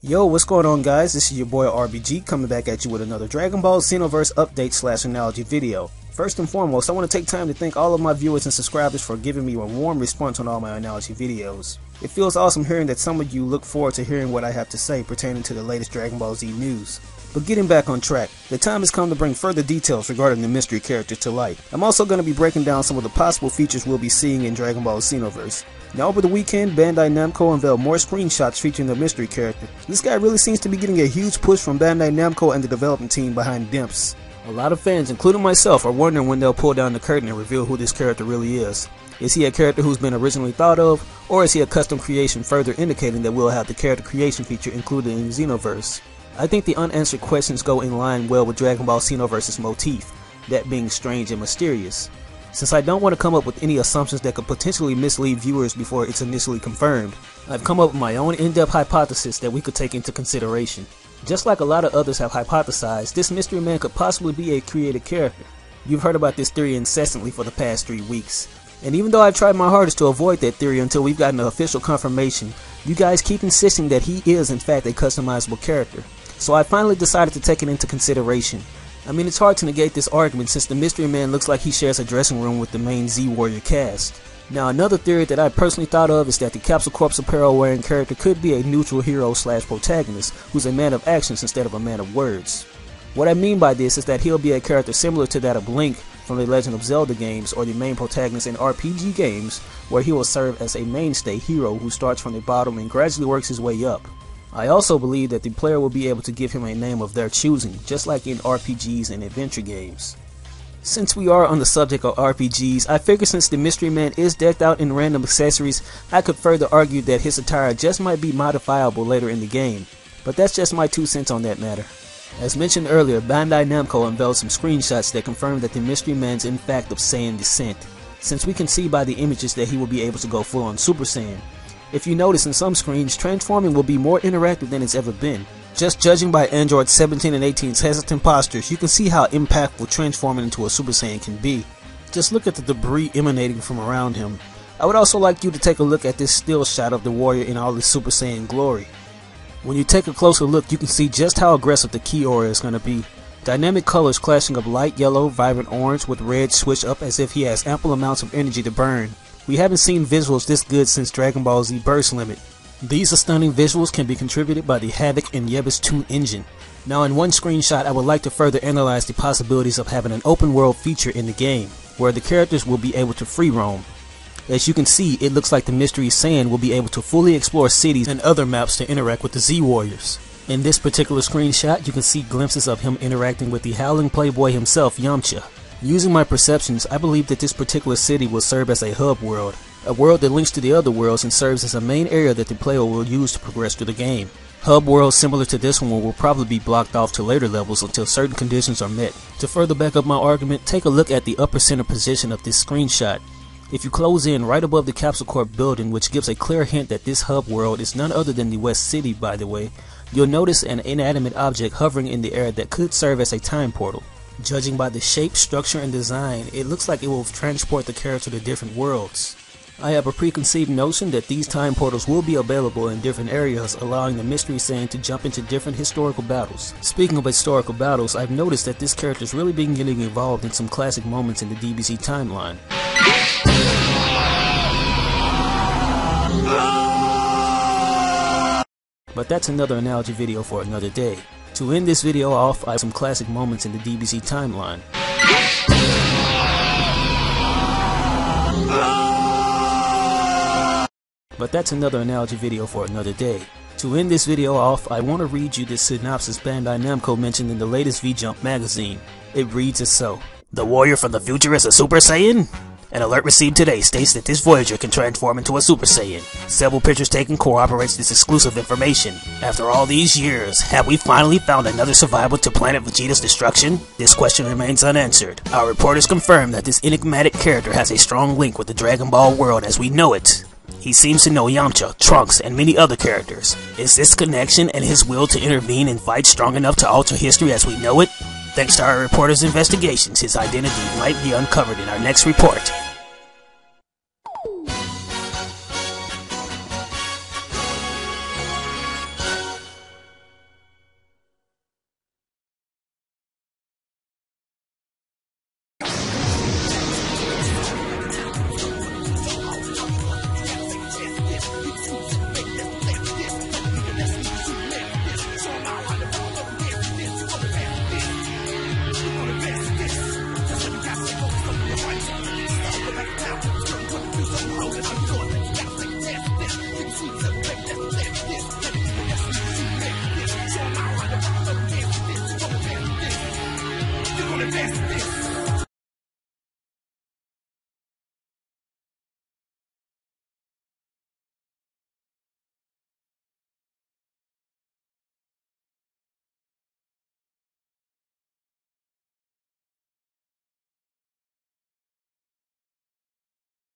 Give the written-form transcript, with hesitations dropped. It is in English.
Yo, what's going on, guys? This is your boy RBG coming back at you with another Dragon Ball Xenoverse update / analogy video. First and foremost, I want to take time to thank all of my viewers and subscribers for giving me a warm response on all my analogy videos. It feels awesome hearing that some of you look forward to hearing what I have to say pertaining to the latest Dragon Ball Z news. But getting back on track, the time has come to bring further details regarding the mystery character to light. I'm also going to be breaking down some of the possible features we'll be seeing in Dragon Ball Xenoverse. Now over the weekend, Bandai Namco unveiled more screenshots featuring the mystery character. This guy really seems to be getting a huge push from Bandai Namco and the development team behind Dimps. A lot of fans, including myself, are wondering when they'll pull down the curtain and reveal who this character really is. Is he a character who's been originally thought of, or is he a custom creation, further indicating that we'll have the character creation feature included in Xenoverse? I think the unanswered questions go in line well with Dragon Ball Xenoverse's motif, that being strange and mysterious. Since I don't want to come up with any assumptions that could potentially mislead viewers before it's initially confirmed, I've come up with my own in-depth hypothesis that we could take into consideration. Just like a lot of others have hypothesized, this mystery man could possibly be a created character. You've heard about this theory incessantly for the past 3 weeks. And even though I've tried my hardest to avoid that theory until we've gotten an official confirmation, you guys keep insisting that he is in fact a customizable character. So I finally decided to take it into consideration. I mean, it's hard to negate this argument since the mystery man looks like he shares a dressing room with the main Z Warrior cast. Now, another theory that I personally thought of is that the Capsule Corp's apparel wearing character could be a neutral hero / protagonist who's a man of actions instead of a man of words. What I mean by this is that he'll be a character similar to that of Link from the Legend of Zelda games or the main protagonist in RPG games, where he will serve as a mainstay hero who starts from the bottom and gradually works his way up. I also believe that the player will be able to give him a name of their choosing, just like in RPGs and adventure games. Since we are on the subject of RPGs, I figure since the mystery man is decked out in random accessories, I could further argue that his attire just might be modifiable later in the game. But that's just my 2 cents on that matter. As mentioned earlier, Bandai Namco unveiled some screenshots that confirm that the mystery man's in fact of Saiyan descent, since we can see by the images that he will be able to go full on Super Saiyan. If you notice in some screens, transforming will be more interactive than it's ever been. Just judging by Android 17 and 18's hesitant postures, you can see how impactful transforming into a Super Saiyan can be. Just look at the debris emanating from around him. I would also like you to take a look at this still shot of the warrior in all his Super Saiyan glory. When you take a closer look, you can see just how aggressive the key aura is going to be. Dynamic colors clashing of light yellow, vibrant orange with red switched up as if he has ample amounts of energy to burn. We haven't seen visuals this good since Dragon Ball Z Burst Limit. These stunning visuals can be contributed by the Havoc and Yebus 2 engine. Now in one screenshot I would like to further analyze the possibilities of having an open world feature in the game, where the characters will be able to free roam. As you can see, it looks like the Mystery Saiyan will be able to fully explore cities and other maps to interact with the Z Warriors. In this particular screenshot you can see glimpses of him interacting with the Howling Playboy himself, Yamcha. Using my perceptions, I believe that this particular city will serve as a hub world, a world that links to the other worlds and serves as a main area that the player will use to progress through the game. Hub worlds similar to this one will probably be blocked off to later levels until certain conditions are met. To further back up my argument, take a look at the upper center position of this screenshot. If you close in right above the Capsule Corp building, which gives a clear hint that this hub world is none other than the West City by the way, you'll notice an inanimate object hovering in the air that could serve as a time portal. Judging by the shape, structure, and design, it looks like it will transport the character to different worlds. I have a preconceived notion that these time portals will be available in different areas, allowing the Mystery Saiyan to jump into different historical battles. Speaking of historical battles, I've noticed that this character's really been getting involved in some classic moments in the DBZ timeline. But that's another analogy video for another day. To end this video off, I have some classic moments in the DBZ timeline. But that's another analogy video for another day. To end this video off, I want to read you this synopsis Bandai Namco mentioned in the latest V-Jump magazine. It reads as so. The warrior from the future is a Super Saiyan? An alert received today states that this Voyager can transform into a Super Saiyan. Several pictures taken corroborates this exclusive information. After all these years, have we finally found another survivor to Planet Vegeta's destruction? This question remains unanswered. Our reporters confirm that this enigmatic character has a strong link with the Dragon Ball world as we know it. He seems to know Yamcha, Trunks, and many other characters. Is this connection and his will to intervene and fight strong enough to alter history as we know it? Thanks to our reporters' investigations, his identity might be uncovered in our next report. a taste of this.